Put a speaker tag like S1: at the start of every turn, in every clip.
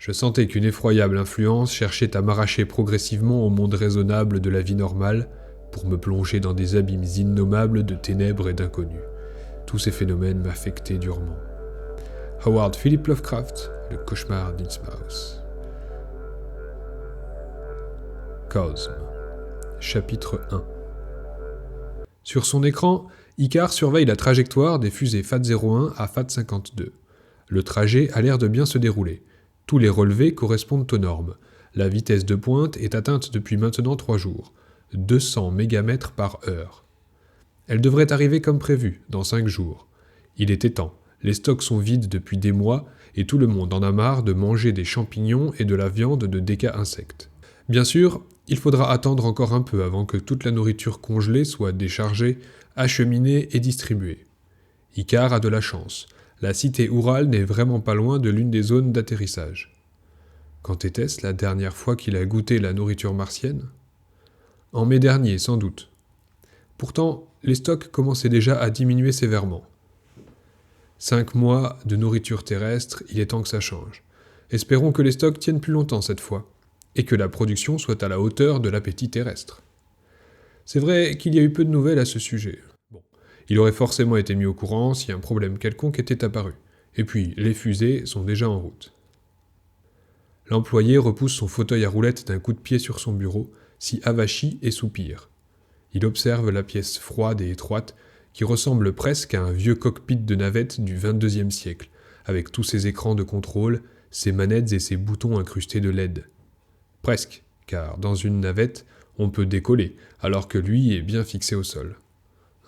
S1: Je sentais qu'une effroyable influence cherchait à m'arracher progressivement au monde raisonnable de la vie normale pour me plonger dans des abîmes innommables de ténèbres et d'inconnus. Tous ces phénomènes m'affectaient durement. Howard Philip Lovecraft, Le cauchemar d'Innsmouth. Cosme. Chapitre 1. Sur son écran, Icare surveille la trajectoire des fusées FAT-01 à FAT-52. Le trajet a l'air de bien se dérouler. Tous les relevés correspondent aux normes. La vitesse de pointe est atteinte depuis maintenant 3 jours, 200 mégamètres par heure. Elle devrait arriver comme prévu, dans 5 jours. Il était temps, les stocks sont vides depuis des mois et tout le monde en a marre de manger des champignons et de la viande de déca-insectes. Bien sûr, il faudra attendre encore un peu avant que toute la nourriture congelée soit déchargée, acheminée et distribuée. Icare a de la chance. La cité Oural n'est vraiment pas loin de l'une des zones d'atterrissage. Quand était-ce la dernière fois qu'il a goûté la nourriture martienne ? En mai dernier, sans doute. Pourtant, les stocks commençaient déjà à diminuer sévèrement. 5 mois de nourriture terrestre, il est temps que ça change. Espérons que les stocks tiennent plus longtemps cette fois, et que la production soit à la hauteur de l'appétit terrestre. C'est vrai qu'il y a eu peu de nouvelles à ce sujet. Il aurait forcément été mis au courant si un problème quelconque était apparu. Et puis, les fusées sont déjà en route. L'employé repousse son fauteuil à roulettes d'un coup de pied sur son bureau, s'y avachit et soupire. Il observe la pièce froide et étroite, qui ressemble presque à un vieux cockpit de navette du XXIe siècle, avec tous ses écrans de contrôle, ses manettes et ses boutons incrustés de LED. Presque, car dans une navette, on peut décoller, alors que lui est bien fixé au sol.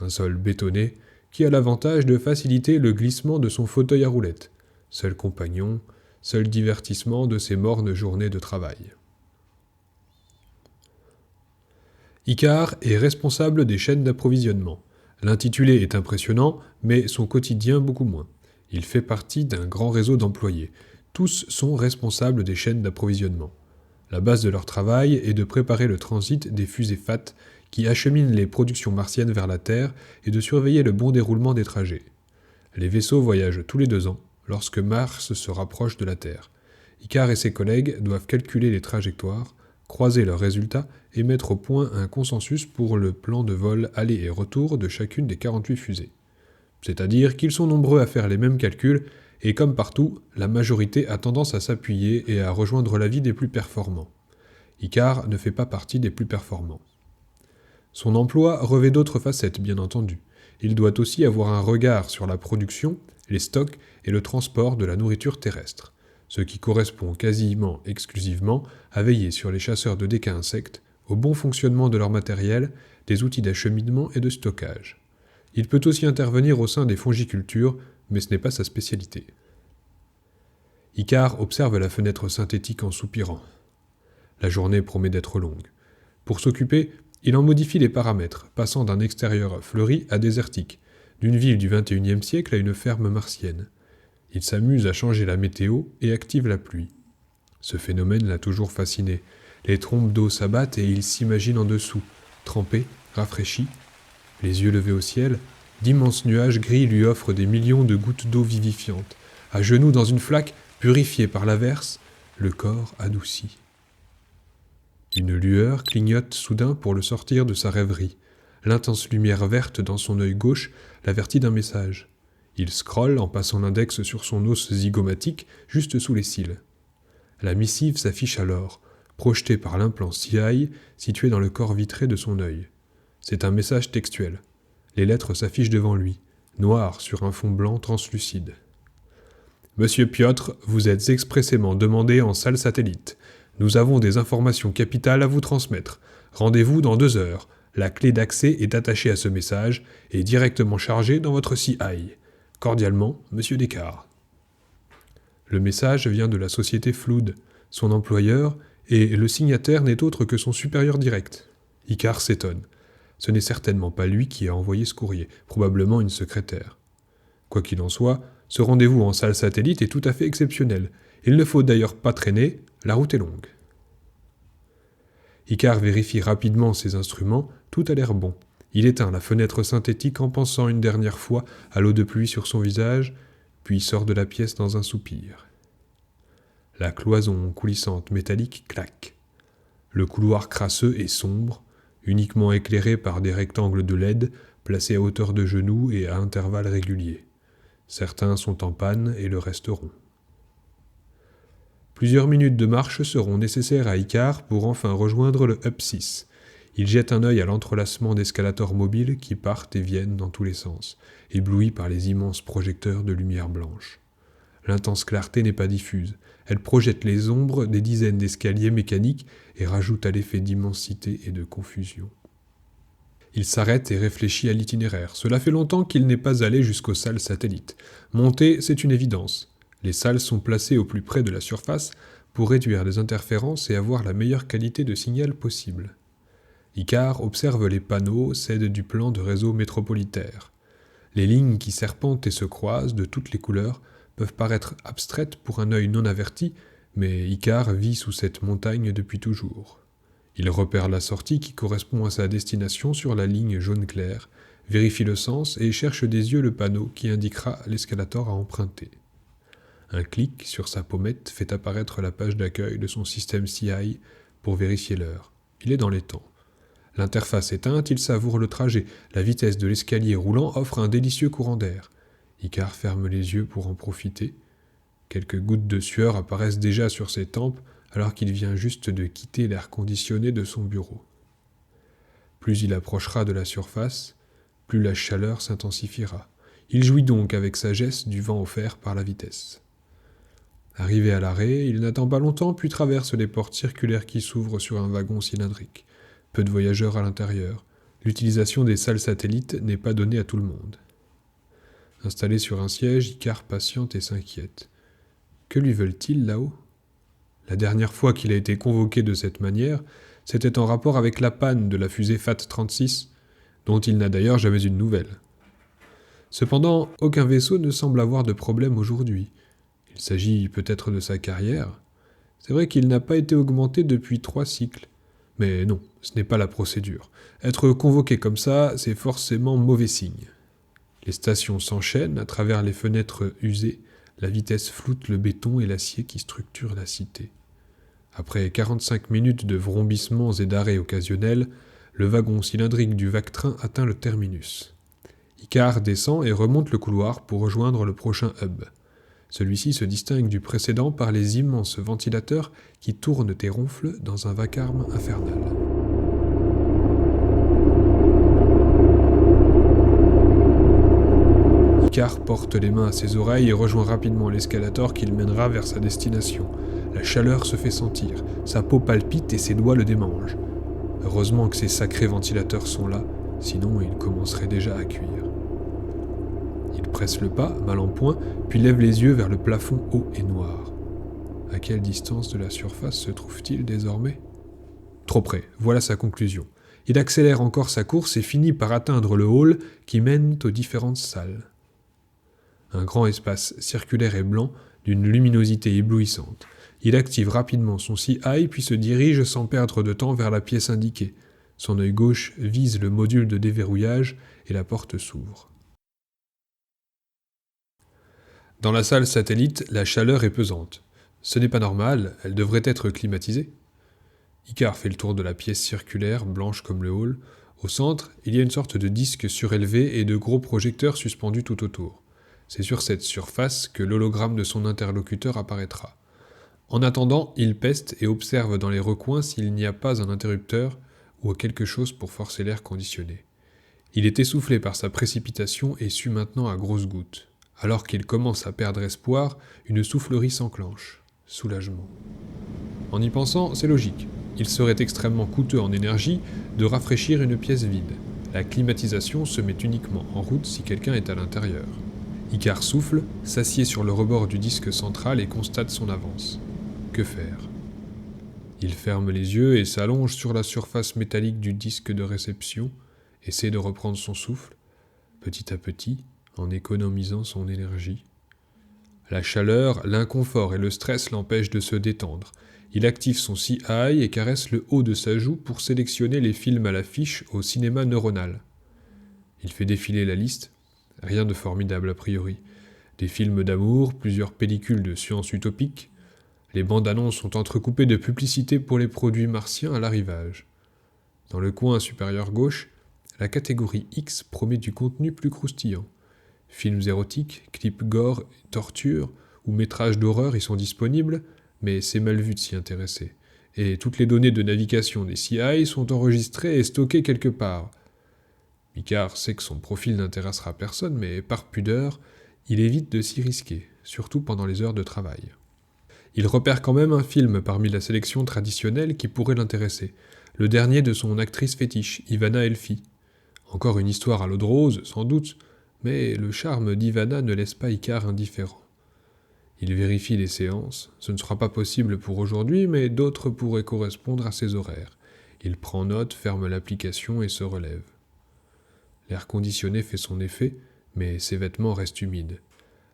S1: Un sol bétonné, qui a l'avantage de faciliter le glissement de son fauteuil à roulettes, seul compagnon, seul divertissement de ses mornes journées de travail. Icare est responsable des chaînes d'approvisionnement. L'intitulé est impressionnant, mais son quotidien beaucoup moins. Il fait partie d'un grand réseau d'employés. Tous sont responsables des chaînes d'approvisionnement. La base de leur travail est de préparer le transit des fusées FAT qui acheminent les productions martiennes vers la Terre et de surveiller le bon déroulement des trajets. Les vaisseaux voyagent tous les 2 ans, lorsque Mars se rapproche de la Terre. Icare et ses collègues doivent calculer les trajectoires, croiser leurs résultats et mettre au point un consensus pour le plan de vol aller et retour de chacune des 48 fusées. C'est-à-dire qu'ils sont nombreux à faire les mêmes calculs, et comme partout, la majorité a tendance à s'appuyer et à rejoindre l'avis des plus performants. Icare ne fait pas partie des plus performants. Son emploi revêt d'autres facettes, bien entendu. Il doit aussi avoir un regard sur la production, les stocks et le transport de la nourriture terrestre, ce qui correspond quasiment exclusivement à veiller sur les chasseurs de déca-insectes, au bon fonctionnement de leur matériel, des outils d'acheminement et de stockage. Il peut aussi intervenir au sein des fongicultures, mais ce n'est pas sa spécialité. Icare observe la fenêtre synthétique en soupirant. La journée promet d'être longue. Pour s'occuper, il en modifie les paramètres, passant d'un extérieur fleuri à désertique, d'une ville du XXIe siècle à une ferme martienne. Il s'amuse à changer la météo et active la pluie. Ce phénomène l'a toujours fasciné. Les trompes d'eau s'abattent et il s'imagine en dessous, trempé, rafraîchi. Les yeux levés au ciel, d'immenses nuages gris lui offrent des millions de gouttes d'eau vivifiantes. À genoux dans une flaque, purifié par l'averse, le corps adouci. Une lueur clignote soudain pour le sortir de sa rêverie. L'intense lumière verte dans son œil gauche l'avertit d'un message. Il scrolle en passant l'index sur son os zygomatique juste sous les cils. La missive s'affiche alors, projetée par l'implant CI situé dans le corps vitré de son œil. C'est un message textuel. Les lettres s'affichent devant lui, noires sur un fond blanc translucide. Monsieur Piotr, vous êtes expressément demandé en salle satellite. Nous avons des informations capitales à vous transmettre. Rendez-vous dans 2 heures. La clé d'accès est attachée à ce message et directement chargée dans votre CI. Cordialement, Monsieur Descartes. Le message vient de la société Flood, son employeur, et le signataire n'est autre que son supérieur direct. Icare s'étonne. Ce n'est certainement pas lui qui a envoyé ce courrier, probablement une secrétaire. Quoi qu'il en soit, ce rendez-vous en salle satellite est tout à fait exceptionnel. Il ne faut d'ailleurs pas traîner, la route est longue. Icare vérifie rapidement ses instruments, tout a l'air bon. Il éteint la fenêtre synthétique en pensant une dernière fois à l'eau de pluie sur son visage, puis sort de la pièce dans un soupir. La cloison coulissante métallique claque. Le couloir crasseux est sombre, uniquement éclairé par des rectangles de LED placés à hauteur de genoux et à intervalles réguliers. Certains sont en panne et le resteront. Plusieurs minutes de marche seront nécessaires à Icare pour enfin rejoindre le Hub 6. Il jette un œil à l'entrelacement d'escalators mobiles qui partent et viennent dans tous les sens, éblouis par les immenses projecteurs de lumière blanche. L'intense clarté n'est pas diffuse, elle projette les ombres des dizaines d'escaliers mécaniques et rajoute à l'effet d'immensité et de confusion. Il s'arrête et réfléchit à l'itinéraire. Cela fait longtemps qu'il n'est pas allé jusqu'aux salles satellites. Monter, c'est une évidence. Les salles sont placées au plus près de la surface pour réduire les interférences et avoir la meilleure qualité de signal possible. Icare observe les panneaux, cède du plan de réseau métropolitaire. Les lignes qui serpentent et se croisent de toutes les couleurs peuvent paraître abstraites pour un œil non averti, mais Icare vit sous cette montagne depuis toujours. Il repère la sortie qui correspond à sa destination sur la ligne jaune clair, vérifie le sens et cherche des yeux le panneau qui indiquera l'escalator à emprunter. Un clic sur sa pommette fait apparaître la page d'accueil de son système CI pour vérifier l'heure. Il est dans les temps. L'interface éteinte, il savoure le trajet. La vitesse de l'escalier roulant offre un délicieux courant d'air. Icare ferme les yeux pour en profiter. Quelques gouttes de sueur apparaissent déjà sur ses tempes alors qu'il vient juste de quitter l'air conditionné de son bureau. Plus il approchera de la surface, plus la chaleur s'intensifiera. Il jouit donc avec sagesse du vent offert par la vitesse. Arrivé à l'arrêt, il n'attend pas longtemps puis traverse les portes circulaires qui s'ouvrent sur un wagon cylindrique. Peu de voyageurs à l'intérieur. L'utilisation des salles satellites n'est pas donnée à tout le monde. Installé sur un siège, Icare patiente et s'inquiète. Que lui veulent-ils là-haut ? La dernière fois qu'il a été convoqué de cette manière, c'était en rapport avec la panne de la fusée FAT-36, dont il n'a d'ailleurs jamais eu de nouvelles. Cependant, aucun vaisseau ne semble avoir de problème aujourd'hui. Il s'agit peut-être de sa carrière. C'est vrai qu'il n'a pas été augmenté depuis 3 cycles. Mais non, ce n'est pas la procédure. Être convoqué comme ça, c'est forcément mauvais signe. Les stations s'enchaînent à travers les fenêtres usées, la vitesse floute le béton et l'acier qui structurent la cité. Après 45 minutes de vrombissements et d'arrêts occasionnels, le wagon cylindrique du Vactrain atteint le terminus. Icare descend et remonte le couloir pour rejoindre le prochain hub. Celui-ci se distingue du précédent par les immenses ventilateurs qui tournent et ronflent dans un vacarme infernal. Icare porte les mains à ses oreilles et rejoint rapidement l'escalator qui le mènera vers sa destination. La chaleur se fait sentir, sa peau palpite et ses doigts le démangent. Heureusement que ces sacrés ventilateurs sont là, sinon il commencerait déjà à cuire. Il presse le pas, mal en point, puis lève les yeux vers le plafond haut et noir. À quelle distance de la surface se trouve-t-il désormais ? Trop près, voilà sa conclusion. Il accélère encore sa course et finit par atteindre le hall qui mène aux différentes salles. Un grand espace circulaire et blanc, d'une luminosité éblouissante. Il active rapidement son CI puis se dirige sans perdre de temps vers la pièce indiquée. Son œil gauche vise le module de déverrouillage et la porte s'ouvre. Dans la salle satellite, la chaleur est pesante. Ce n'est pas normal, elle devrait être climatisée. Icare fait le tour de la pièce circulaire, blanche comme le hall. Au centre, il y a une sorte de disque surélevé et de gros projecteurs suspendus tout autour. C'est sur cette surface que l'hologramme de son interlocuteur apparaîtra. En attendant, il peste et observe dans les recoins s'il n'y a pas un interrupteur ou quelque chose pour forcer l'air conditionné. Il est essoufflé par sa précipitation et sue maintenant à grosses gouttes. Alors qu'il commence à perdre espoir, une soufflerie s'enclenche. Soulagement. En y pensant, c'est logique. Il serait extrêmement coûteux en énergie de rafraîchir une pièce vide. La climatisation se met uniquement en route si quelqu'un est à l'intérieur. Icare souffle, s'assied sur le rebord du disque central et constate son avance. Que faire ? Il ferme les yeux et s'allonge sur la surface métallique du disque de réception, essaie de reprendre son souffle, petit à petit, en économisant son énergie. La chaleur, l'inconfort et le stress l'empêchent de se détendre. Il active son CI et caresse le haut de sa joue pour sélectionner les films à l'affiche au cinéma neuronal. Il fait défiler la liste, rien de formidable a priori. Des films d'amour, plusieurs pellicules de science utopique, Les bandes annonces sont entrecoupées de publicités pour les produits martiens à l'arrivage. Dans le coin supérieur gauche, la catégorie X promet du contenu plus croustillant. Films érotiques, clips gore, torture ou métrages d'horreur y sont disponibles, mais c'est mal vu de s'y intéresser. Et toutes les données de navigation des CIA sont enregistrées et stockées quelque part. Picard sait que son profil n'intéressera personne, mais par pudeur, il évite de s'y risquer, surtout pendant les heures de travail. Il repère quand même un film parmi la sélection traditionnelle qui pourrait l'intéresser, le dernier de son actrice fétiche, Ivana Elfi. Encore une histoire à l'eau de rose, sans doute, mais le charme d'Ivana ne laisse pas Icare indifférent. Il vérifie les séances, ce ne sera pas possible pour aujourd'hui, mais d'autres pourraient correspondre à ses horaires. Il prend note, ferme l'application et se relève. L'air conditionné fait son effet, mais ses vêtements restent humides.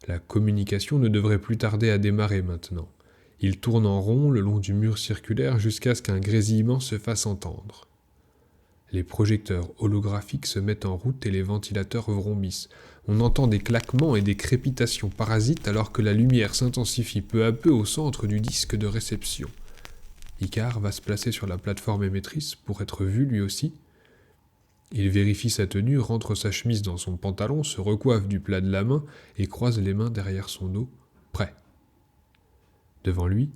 S1: La communication ne devrait plus tarder à démarrer maintenant. Il tourne en rond le long du mur circulaire jusqu'à ce qu'un grésillement se fasse entendre. Les projecteurs holographiques se mettent en route et les ventilateurs vrombissent. On entend des claquements et des crépitations parasites alors que la lumière s'intensifie peu à peu au centre du disque de réception. Icare va se placer sur la plateforme émettrice pour être vu lui aussi. Il vérifie sa tenue, rentre sa chemise dans son pantalon, se recoiffe du plat de la main et croise les mains derrière son dos, prêt. Devant lui,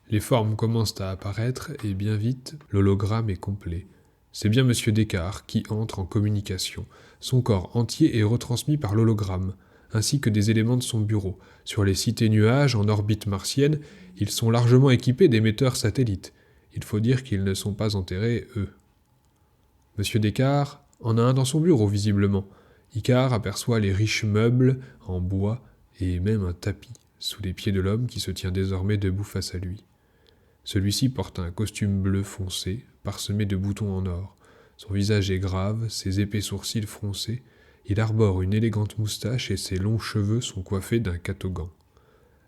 S1: les formes commencent à apparaître et bien vite, l'hologramme est complet. C'est bien M. Descartes qui entre en communication. Son corps entier est retransmis par l'hologramme, ainsi que des éléments de son bureau. Sur les cités nuages en orbite martienne, ils sont largement équipés d'émetteurs satellites. Il faut dire qu'ils ne sont pas enterrés, eux. M. Descartes en a un dans son bureau, visiblement. Icare aperçoit les riches meubles en bois et même un tapis sous les pieds de l'homme qui se tient désormais debout face à lui. Celui-ci porte un costume bleu foncé, parsemé de boutons en or. Son visage est grave, ses épais sourcils froncés. Il arbore une élégante moustache et ses longs cheveux sont coiffés d'un catogan.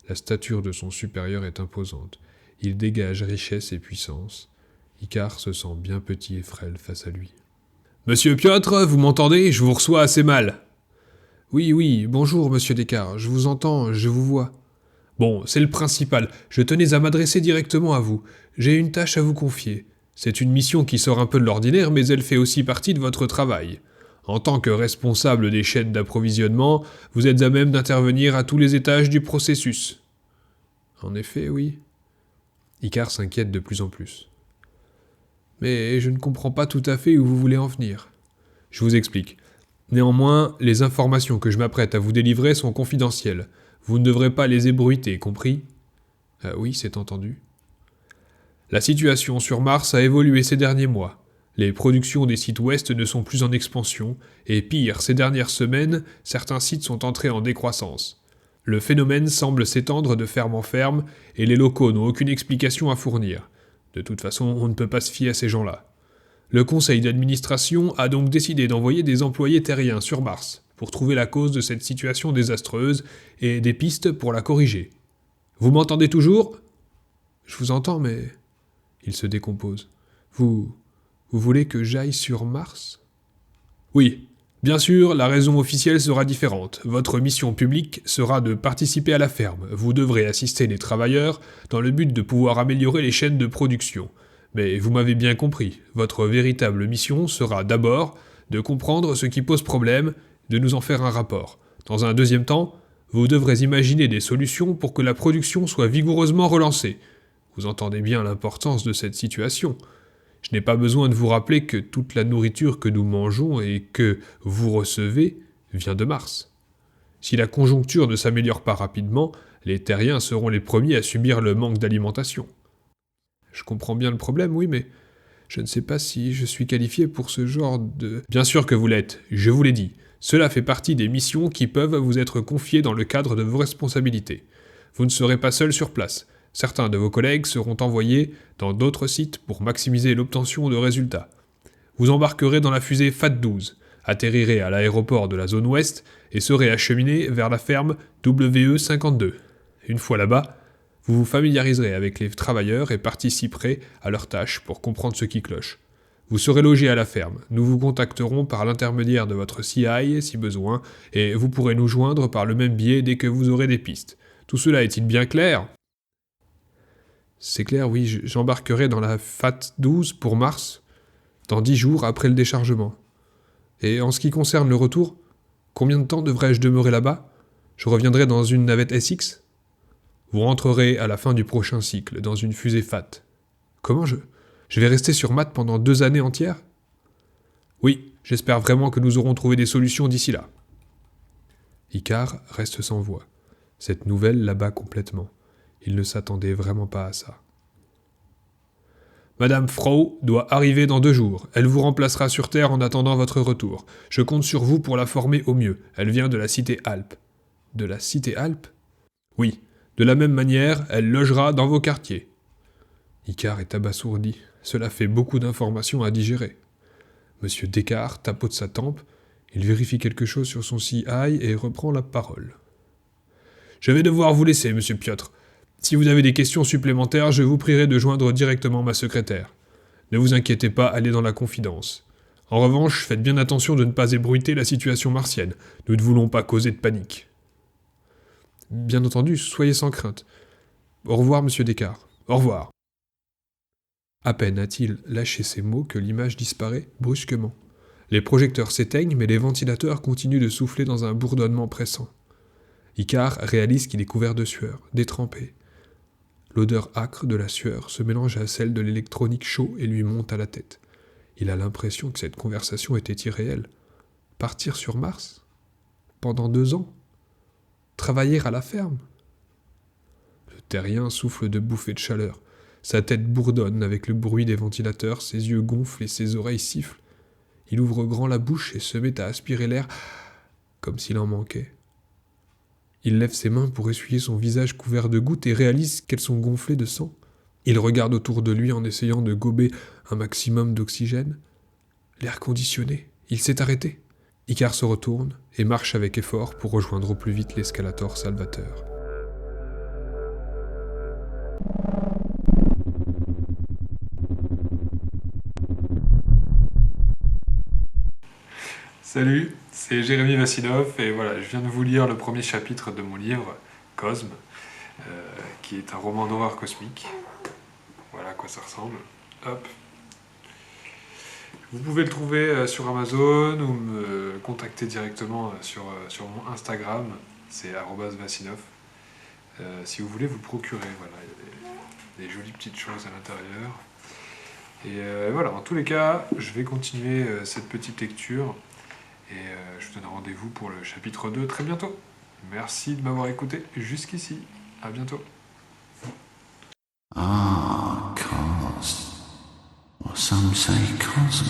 S1: La stature de son supérieur est imposante. Il dégage richesse et puissance. Icare se sent bien petit et frêle face à lui. « Monsieur Piotr, vous m'entendez ? Je vous reçois assez mal. »« Oui, bonjour, monsieur Descartes. Je vous entends, je vous vois. » Bon, c'est le principal. Je tenais à m'adresser directement à vous. J'ai une tâche à vous confier. C'est une mission qui sort un peu de l'ordinaire, mais elle fait aussi partie de votre travail. En tant que responsable des chaînes d'approvisionnement, vous êtes à même d'intervenir à tous les étages du processus. En effet, oui. Icare s'inquiète de plus en plus. Mais je ne comprends pas tout à fait où vous voulez en venir. Je vous explique. Néanmoins, les informations que je m'apprête à vous délivrer sont confidentielles. Vous ne devrez pas les ébruiter, compris ? Oui, c'est entendu. La situation sur Mars a évolué ces derniers mois. Les productions des sites ouest ne sont plus en expansion, et pire, ces dernières semaines, certains sites sont entrés en décroissance. Le phénomène semble s'étendre de ferme en ferme, et les locaux n'ont aucune explication à fournir. De toute façon, on ne peut pas se fier à ces gens-là. Le conseil d'administration a donc décidé d'envoyer des employés terriens sur Mars pour trouver la cause de cette situation désastreuse et des pistes pour la corriger. Vous m'entendez toujours ? Je vous entends, mais... Il se décompose. Vous voulez que j'aille sur Mars ? Oui. Bien sûr, la raison officielle sera différente. Votre mission publique sera de participer à la ferme. Vous devrez assister les travailleurs dans le but de pouvoir améliorer les chaînes de production. Mais vous m'avez bien compris, votre véritable mission sera d'abord de comprendre ce qui pose problème, de nous en faire un rapport. Dans un deuxième temps, vous devrez imaginer des solutions pour que la production soit vigoureusement relancée. Vous entendez bien l'importance de cette situation. Je n'ai pas besoin de vous rappeler que toute la nourriture que nous mangeons et que vous recevez vient de Mars. Si la conjoncture ne s'améliore pas rapidement, les terriens seront les premiers à subir le manque d'alimentation. Je comprends bien le problème, oui, mais je ne sais pas si je suis qualifié pour ce genre de... Bien sûr que vous l'êtes, je vous l'ai dit. Cela fait partie des missions qui peuvent vous être confiées dans le cadre de vos responsabilités. Vous ne serez pas seul sur place. Certains de vos collègues seront envoyés dans d'autres sites pour maximiser l'obtention de résultats. Vous embarquerez dans la fusée FAT-12, atterrirez à l'aéroport de la zone ouest et serez acheminé vers la ferme WE-52. Une fois là-bas, vous vous familiariserez avec les travailleurs et participerez à leurs tâches pour comprendre ce qui cloche. Vous serez logé à la ferme. Nous vous contacterons par l'intermédiaire de votre CI si besoin, et vous pourrez nous joindre par le même biais dès que vous aurez des pistes. Tout cela est-il bien clair ? C'est clair, oui, j'embarquerai dans la FAT-12 pour Mars, dans 10 jours après le déchargement. Et en ce qui concerne le retour, combien de temps devrais-je demeurer là-bas? Je reviendrai dans une navette SX? Vous rentrerez à la fin du prochain cycle, dans une fusée FAT. Comment je vais rester sur Math pendant 2 années entières? Oui, j'espère vraiment que nous aurons trouvé des solutions d'ici là. Icare reste sans voix. Cette nouvelle l'abat complètement. Il ne s'attendait vraiment pas à ça. Madame Frau doit arriver dans 2 jours. Elle vous remplacera sur Terre en attendant votre retour. Je compte sur vous pour la former au mieux. Elle vient de la cité Alpes. De la cité Alpes? Oui. De la même manière, elle logera dans vos quartiers. Icare est abasourdi. Cela fait beaucoup d'informations à digérer. Monsieur Descartes tapote sa tempe. Il vérifie quelque chose sur son CI et reprend la parole. Je vais devoir vous laisser, monsieur Piotr. Si vous avez des questions supplémentaires, je vous prierai de joindre directement ma secrétaire. Ne vous inquiétez pas, allez dans la confidence. En revanche, faites bien attention de ne pas ébruiter la situation martienne. Nous ne voulons pas causer de panique. Bien entendu, soyez sans crainte. Au revoir, monsieur Descartes. Au revoir. À peine a-t-il lâché ces mots que l'image disparaît brusquement. Les projecteurs s'éteignent, mais les ventilateurs continuent de souffler dans un bourdonnement pressant. Icare réalise qu'il est couvert de sueur, détrempé. L'odeur âcre de la sueur se mélange à celle de l'électronique chaud et lui monte à la tête. Il a l'impression que cette conversation était irréelle. Partir sur Mars? Pendant 2 ans? Travailler à la ferme? Le terrien souffle de bouffées de chaleur. Sa tête bourdonne avec le bruit des ventilateurs, ses yeux gonflent et ses oreilles sifflent. Il ouvre grand la bouche et se met à aspirer l'air comme s'il en manquait. Il lève ses mains pour essuyer son visage couvert de gouttes et réalise qu'elles sont gonflées de sang. Il regarde autour de lui en essayant de gober un maximum d'oxygène. L'air conditionné, il s'est arrêté. Icare se retourne et marche avec effort pour rejoindre au plus vite l'escalator salvateur. Salut, c'est Jérémy Vassilov et voilà, je viens de vous lire le premier chapitre de mon livre, Cosme, qui est un roman d'horreur cosmique. Voilà à quoi ça ressemble. Hop. Vous pouvez le trouver sur Amazon ou me contacter directement sur mon Instagram, c'est @vassilov. Si vous voulez vous le procurer, voilà, il y a des jolies petites choses à l'intérieur. Et voilà, en tous les cas, je vais continuer cette petite lecture. Et je vous donne rendez-vous pour le chapitre 2 très bientôt. Merci de m'avoir écouté jusqu'ici. À bientôt.
S2: Ah, cosm. Or some say cosm.